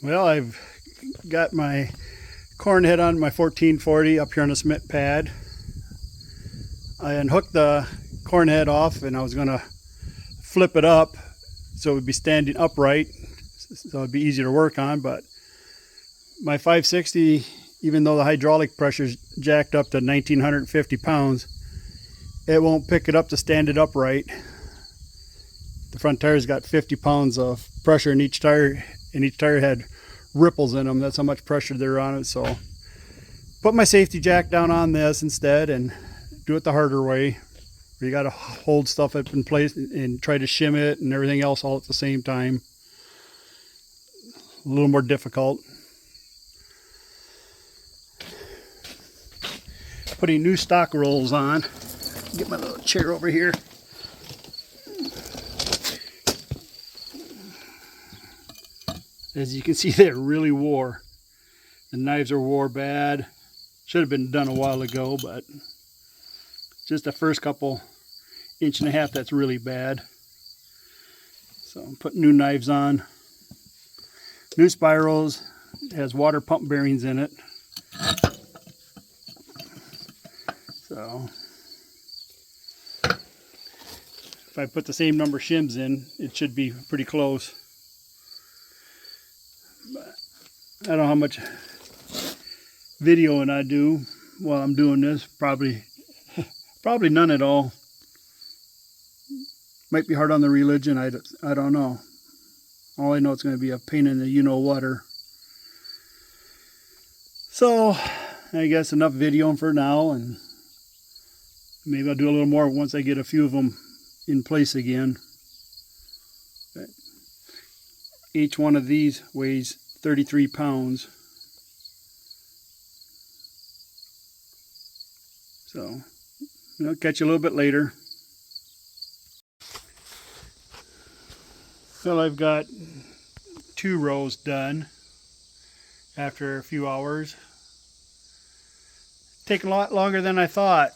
Well, I've got my corn head on my 1440 up here on the cement pad. I unhooked the corn head off and I was going to flip it up so it would be standing upright so it'd be easier to work on, but my 560, even though the hydraulic pressure is jacked up to 1950 pounds, it won't pick it up to stand it upright. The front tire's got 50 pounds of pressure in each tire, and each tire had ripples in them. That's how much pressure they're on it. So put my safety jack down on this instead and do it the harder way, where you got to hold stuff up in place and try to shim it and everything else all at the same time. A little more difficult. Putting new stock rolls on. Get my little chair over here. As you can see, they're really wore. The knives are wore bad. Should have been done a while ago, but just the first couple inch and a half that's really bad. So I'm putting new knives on. New spirals. It has water pump bearings in it. So if I put the same number of shims in, it should be pretty close. But I don't know how much videoing I do while I'm doing this. Probably none at all. Might be hard on the religion. I don't know. All I know, it's going to be a pain in the you-know-whatter. So I guess enough videoing for now, and maybe I'll do a little more once I get a few of them in place again. But each one of these weighs 33 pounds. So I'll catch you a little bit later. Well, I've got 2 rows done after a few hours. Taking a lot longer than I thought.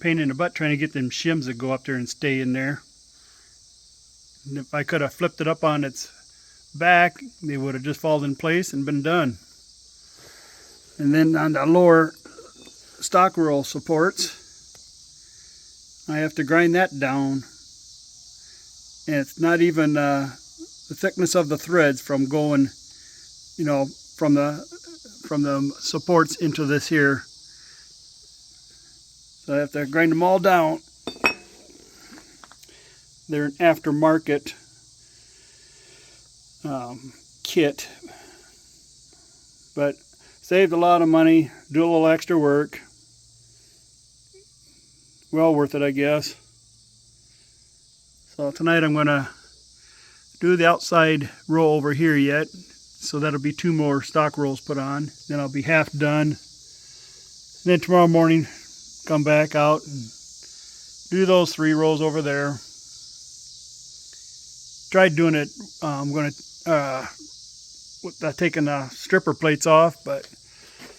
Pain in the butt trying to get them shims that go up there and stay in there. And if I could have flipped it up on its back, they would have just fallen in place and been done. And then on the lower stock roll supports, I have to grind that down. And it's not even the thickness of the threads from going, from the supports into this here. So I have to grind them all down. They're an aftermarket kit, but saved a lot of money, do a little extra work. Well worth it, I guess. So tonight I'm going to do the outside row over here yet. So that'll be 2 more stock rolls put on. Then I'll be half done. And then tomorrow morning, come back out and do those 3 rows over there. Tried doing it. I'm going to taking the stripper plates off, but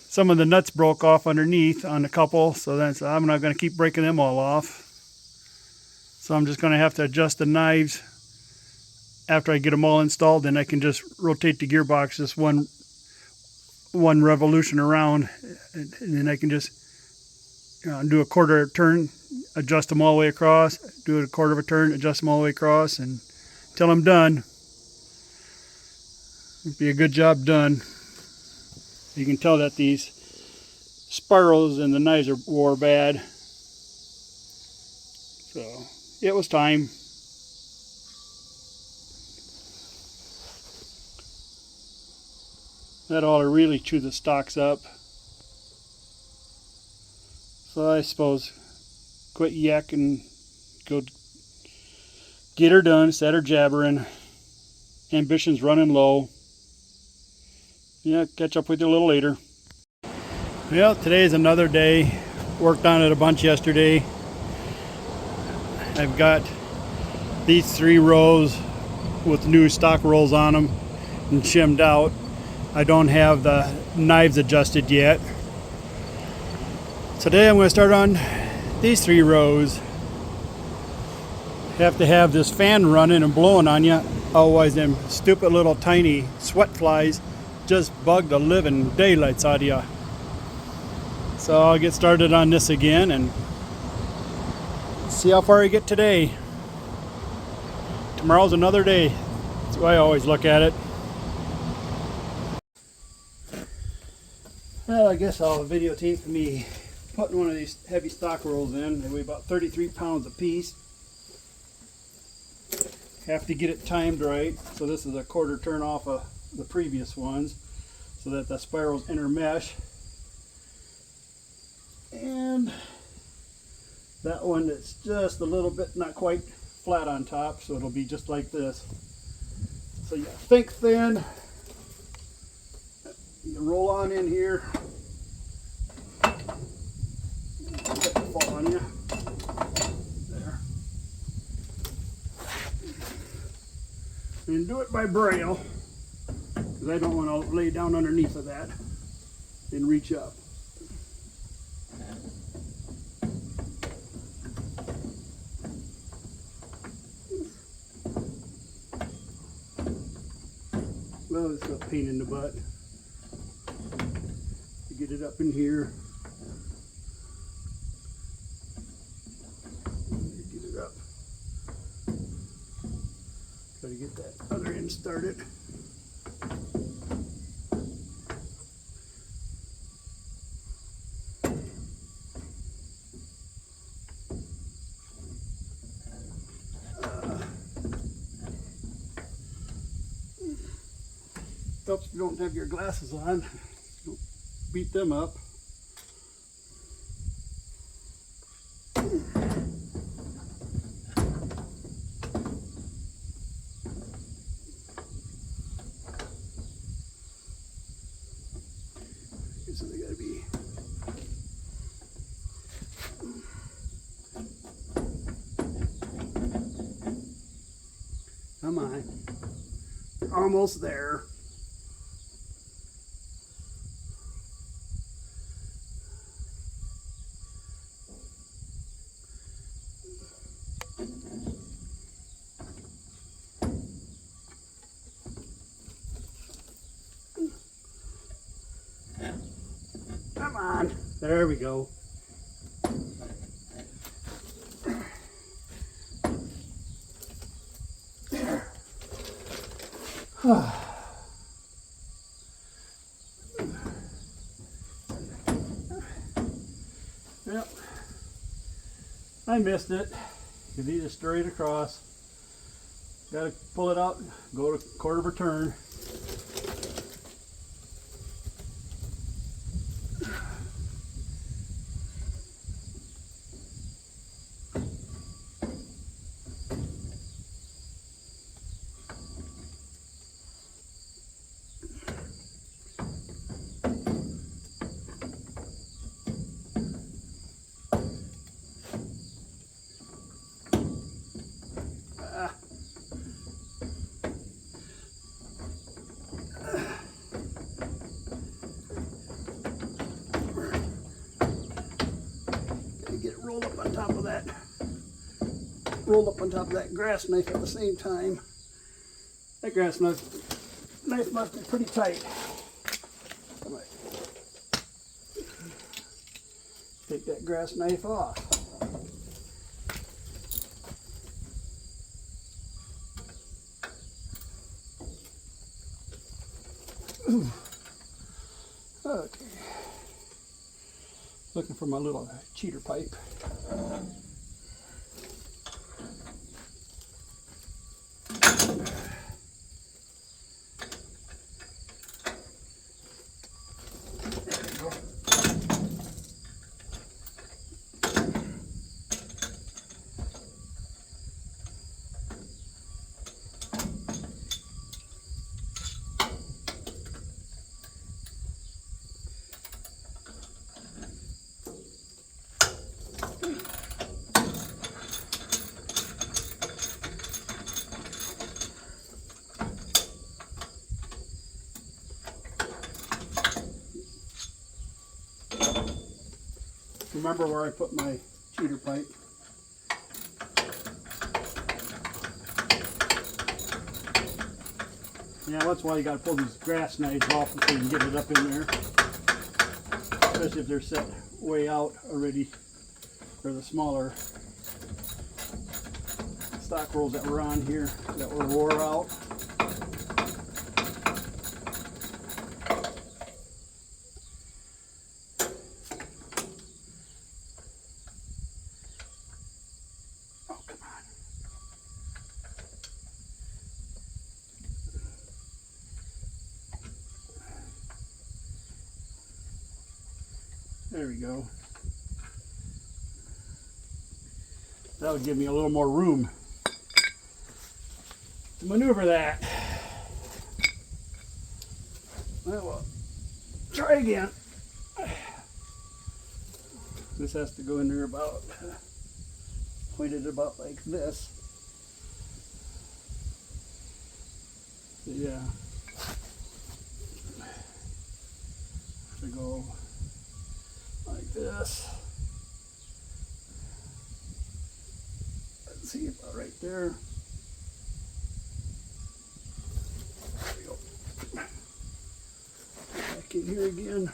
some of the nuts broke off underneath on a couple, so I'm not going to keep breaking them all off. So I'm just going to have to adjust the knives after I get them all installed, and I can just rotate the gearbox just one revolution around, and then I can just do a quarter turn, adjust them all the way across, do a quarter of a turn, adjust them all the way across, and until I'm done. It'll be a good job done. You can tell that these spirals and the knives are wore bad. So it was time. That ought to really chew the stalks up. So I suppose quit yakking, go get her done, set her jabbering. Ambition's running low. Yeah, catch up with you a little later. Well, today is another day. Worked on it a bunch yesterday. I've got these 3 rows with new stock rolls on them and shimmed out. I don't have the knives adjusted yet. Today I'm going to start on these 3 rows. Have to have this fan running and blowing on you Otherwise, them stupid little tiny sweat flies just bug the living daylights out of you. So I'll get started on this again and see how far I get today. Tomorrow's another day. That's the way I always look at it. Well, I guess I'll videotape me putting one of these heavy stock rolls in. They weigh about 33 pounds a piece. Have to get it timed right. So this is a quarter turn off of the previous ones so that the spirals intermesh. And that one is just a little bit not quite flat on top, so it'll be just like this. So you think thin. You roll on in here. Let it fall on you. There. And do it by braille, because I don't want to lay down underneath of that and reach up. Well, it's a pain in the butt to get it up in here. Get it up. Try to get that other end started. Helps if you don't have your glasses on. Don't beat them up. So they gotta be. Come on. You're almost there. Come on. There we go. Well, I missed it. You need to straight across. Got to pull it out, go to quarter of a turn. Rolled up on top of that. Rolled up on top of that grass knife at the same time. That grass knife must be pretty tight. I might take that grass knife off. Ooh. Okay. Looking for my little cheater pipe. Remember where I put my cheater pipe. Yeah, that's why you got to pull these grass knives off before you can get it up in there. Especially if they're set way out already for the smaller stock rolls that were on here that were wore out. Oh, come on. There we go. That would give me a little more room to maneuver that. Well, we'll try again. This has to go in there about, pointed about like this. So yeah. To go like this. Let's see about right there. There we go. Back in here again.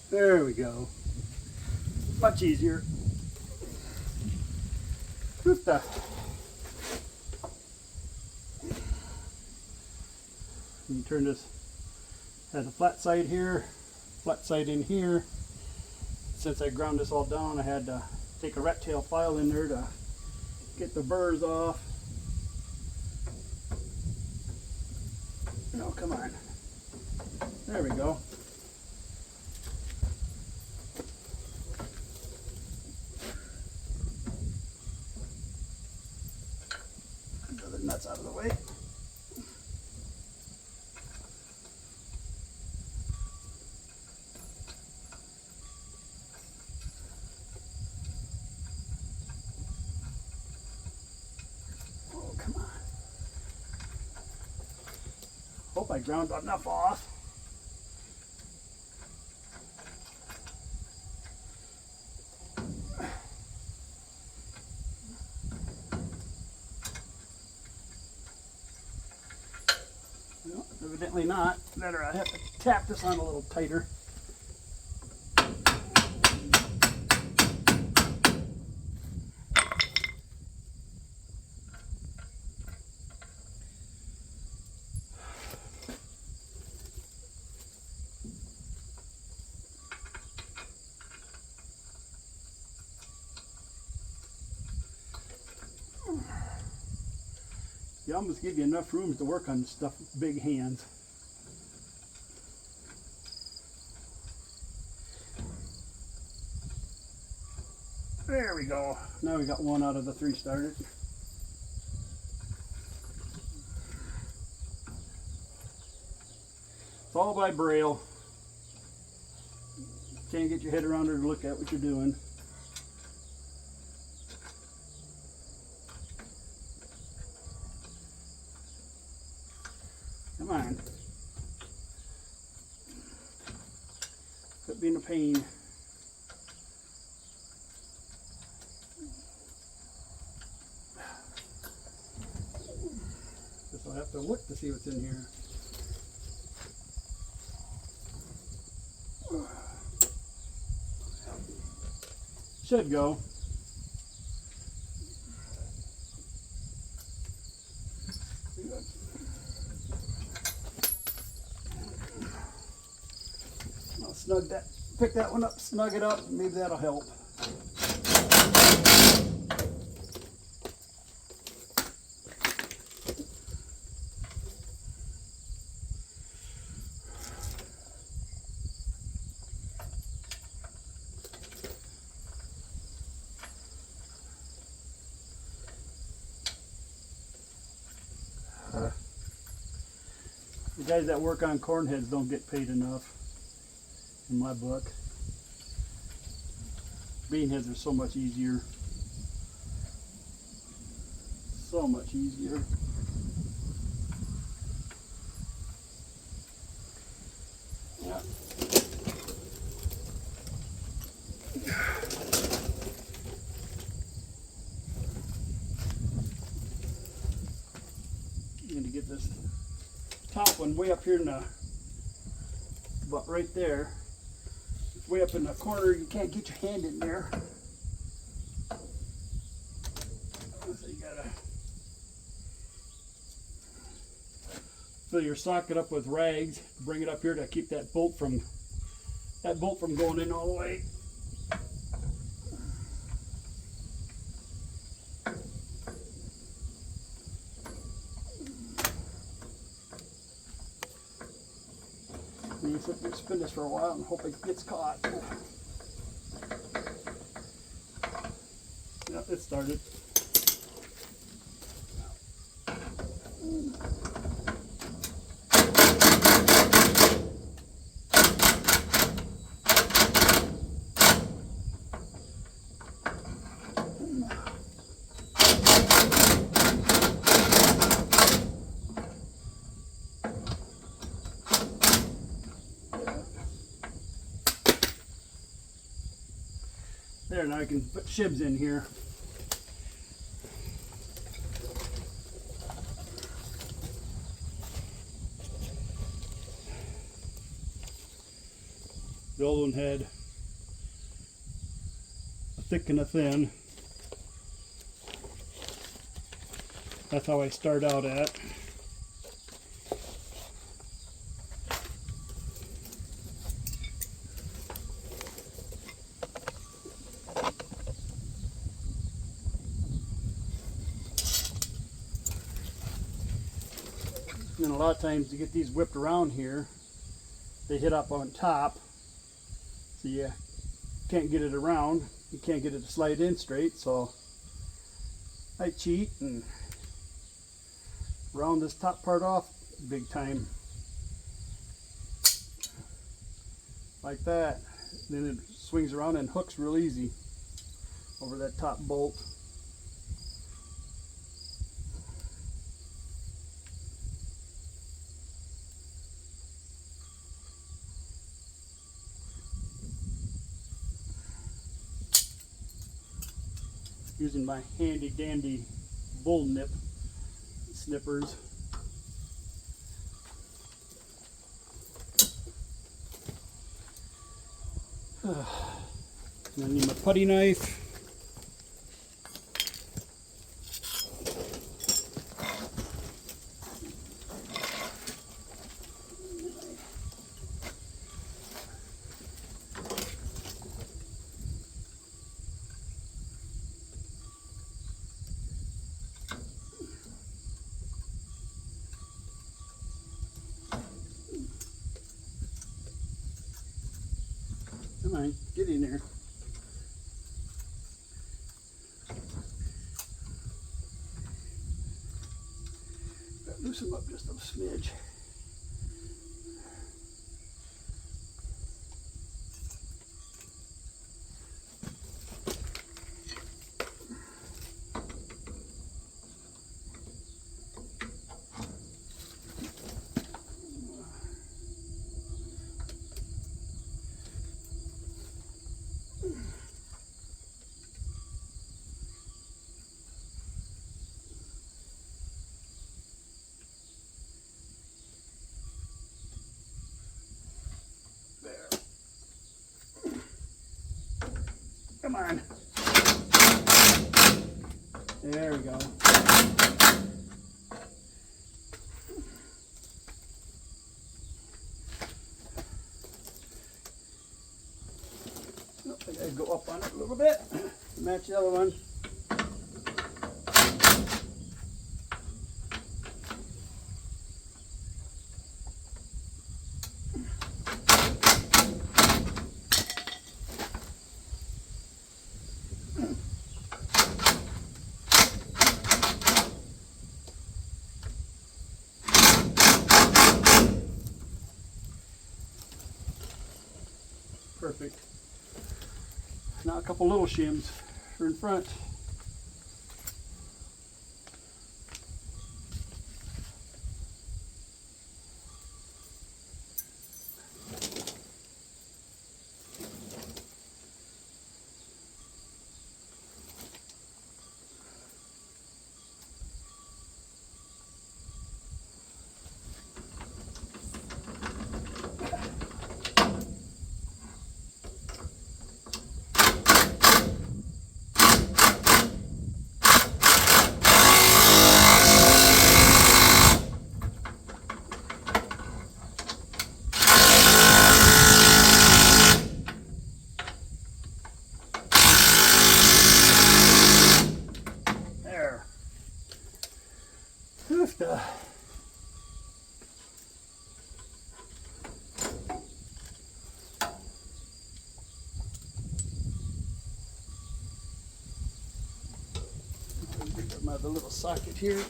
There we go. Much easier. Good stuff. You turn this, has a flat side here, flat side in here. Since I ground this all down, I had to take a rat tail file in there to get the burrs off. Oh, come on. There we go. Get the nuts out of the way. Oh, come on. Hope I ground enough off. Well, evidently not. Better I have to tap this on a little tighter. You almost give you enough room to work on stuff with big hands. There we go. Now we got one out of the three started. It's all by braille. Can't get your head around it to look at what you're doing. Come on. Quit being a pain. Guess I'll have to look to see what's in here. Should go. I'll snug that, pick that one up, snug it up, maybe that'll help. The guys that work on corn heads don't get paid enough, in my book. Bean heads are so much easier. So much easier. top one way up here in the, but right there, way up in the corner, you can't get your hand in there. So you gotta fill your socket up with rags, bring it up here to keep that bolt from going in all the way. And you spin this for a while and hope it gets caught. Yep, it started. There, now I can put shibs in here. The old one had a thick and a thin. That's how I start out at. And a lot of times to get these whipped around here, they hit up on top, so you can't get it around. You can't get it to slide in straight, so I cheat and round this top part off big time. Like that. Then it swings around and hooks real easy over that top bolt. Using my handy dandy bull nip snippers. And I need my putty knife. Come on, get in there. Gotta loosen them up just a smidge. Come on. There we go. Oh, I gotta go up on it a little bit to match the other one. Perfect. Now a couple little shims are in front. the little socket here.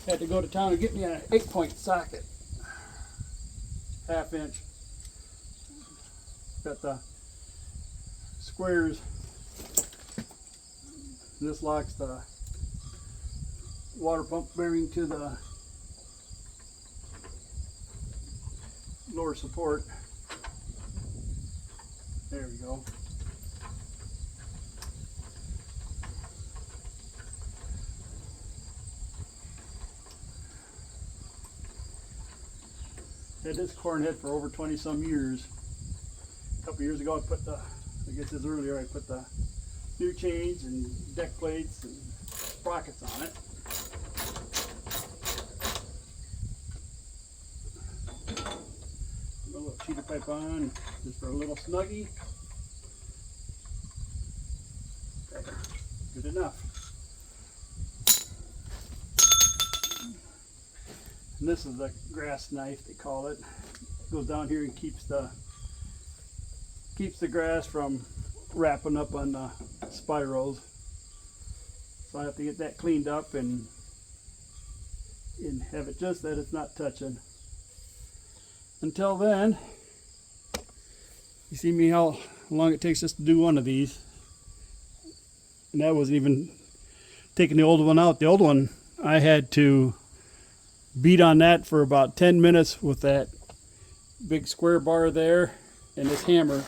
Had to go to town and get me an 8-point socket, 1/2 inch. Got the squares. This locks the water pump bearing to the lower support. There we go. Had this corn head for over 20 some years. A couple years ago I put the, I guess this earlier, I put the new chains and deck plates and sprockets on it. Put a little cheater pipe on just for a little snuggie. Okay, good enough. And this is the grass knife, they call it. It goes down here and keeps the grass from wrapping up on the spirals. So I have to get that cleaned up and have it just that it's not touching. Until then, you see me how long it takes us to do one of these. And that wasn't even taking the old one out. The old one, I had to beat on that for about 10 minutes with that big square bar there and this hammer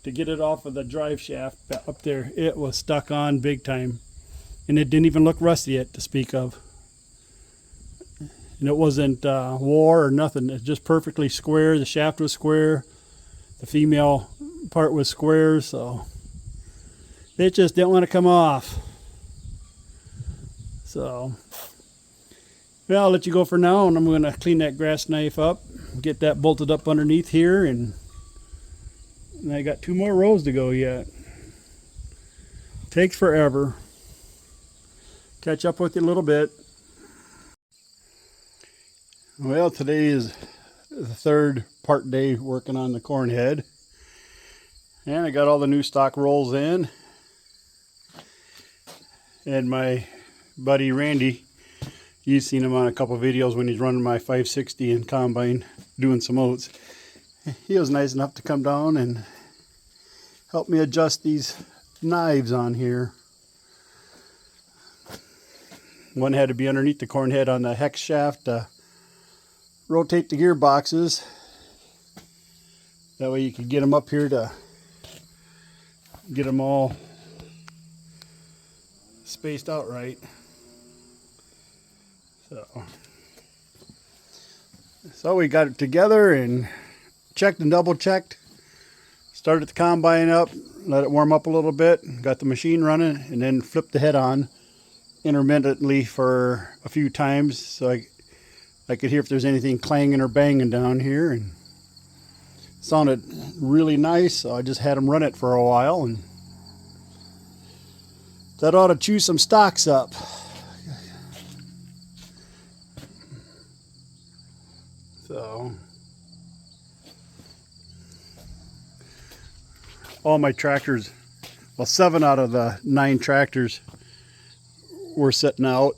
to get it off of the drive shaft up there. It was stuck on big time, and it didn't even look rusty yet to speak of. And it wasn't wore or nothing. It's just perfectly square. The shaft was square, the female part was square, so it just didn't want to come off. So well, I'll let you go for now, and I'm going to clean that grass knife up, get that bolted up underneath here, and I got 2 more rows to go yet. Takes forever. Catch up with you a little bit. Well, today is the 3rd part day working on the corn head, and I got all the new stock rolls in, and my buddy Randy, you've seen him on a couple videos when he's running my 560 in combine doing some oats. He was nice enough to come down and help me adjust these knives on here. One had to be underneath the corn head on the hex shaft to rotate the gearboxes. That way you could get them up here to get them all spaced out right. So we got it together and checked and double checked. Started the combine up, let it warm up a little bit, got the machine running, and then flipped the head on intermittently for a few times so I could hear if there's anything clanging or banging down here, and it sounded really nice. So I just had them run it for a while, and that ought to chew some stocks up. So all my tractors, well, 7 out of the 9 tractors were sitting out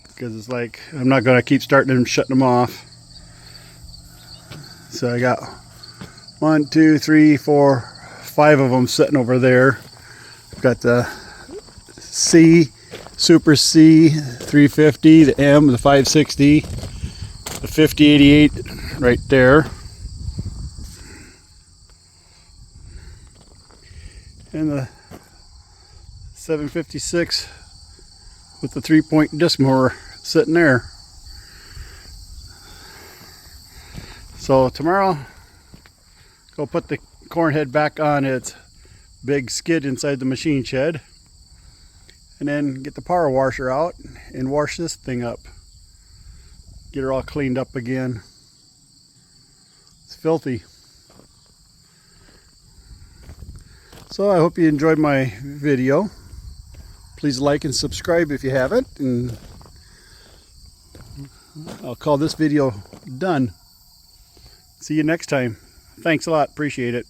because it's like I'm not going to keep starting them and shutting them off. So I got 1, 2, 3, 4, 5 of them sitting over there. I've got the C, Super C 350, the M, the 560, the 5088 right there, and the 756 with the 3-point disc mower sitting there. So tomorrow, go put the corn head back on its big skid inside the machine shed, and then get the power washer out and wash this thing up. Get her all cleaned up again. It's filthy. So I hope you enjoyed my video. Please like and subscribe if you haven't, and I'll call this video done. See you next time. Thanks a lot. Appreciate it.